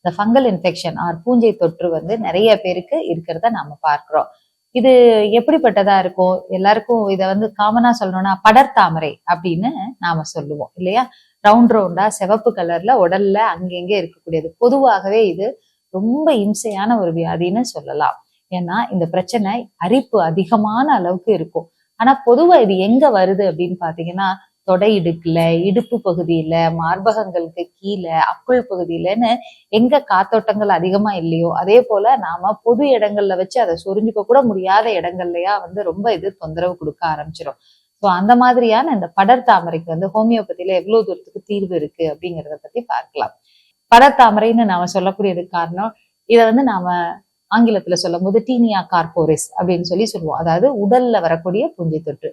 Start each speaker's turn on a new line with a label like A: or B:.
A: இந்த fungal infection R பூஞ்சை தொற்று வந்து நிறைய பேருக்கு இருக்கிறத நாம பார்க்கிறோம். இது எப்படிப்பட்டதா இருக்கும்? எல்லாருக்கும் இதை வந்து காமனா சொல்லணும்னா படர்தாமரை அப்படின்னு நாம சொல்லுவோம் இல்லையா? ரவுண்ட் ரவுண்டா சிவப்பு கலர்ல உடல்ல அங்கங்க இருக்கக்கூடியது. பொதுவாகவே இது ரொம்ப இம்சையான ஒரு வியாதின்னு சொல்லலாம். ஏன்னா இந்த பிரச்சனை அரிப்பு அதிகமான அளவுக்கு இருக்கும். ஆனா பொதுவா இது எங்க வருது அப்படின்னு பாத்தீங்கன்னா, தொடை இடுக்குல, இடுப்பு பகுதியில, மார்பகங்களுக்கு கீழே, அக்குள் பகுதியிலன்னு எங்க காத்தோட்டங்கள் அதிகமா இல்லையோ அதே போல நாம பொது இடங்கள்ல வச்சு அதை சொரிஞ்சுக்க கூட முடியாத இடங்கள்லயா வந்து ரொம்ப இது தொந்தரவு கொடுக்க ஆரம்பிச்சிடும். ஸோ அந்த மாதிரியான இந்த படர்தாமரைக்கு வந்து ஹோமியோபதியில எவ்வளவு தூரத்துக்கு தீர்வு இருக்கு அப்படிங்கிறத பத்தி பார்க்கலாம். படர்தாமரைன்னு நாம சொல்லக்கூடியதுக்கு காரணம், இதை வந்து நாம ஆங்கிலத்துல சொல்லும் போது டீனியா கார்போரிஸ் அப்படின்னு சொல்லுவோம். அதாவது உடல்ல வரக்கூடிய பூஞ்சை தொற்று.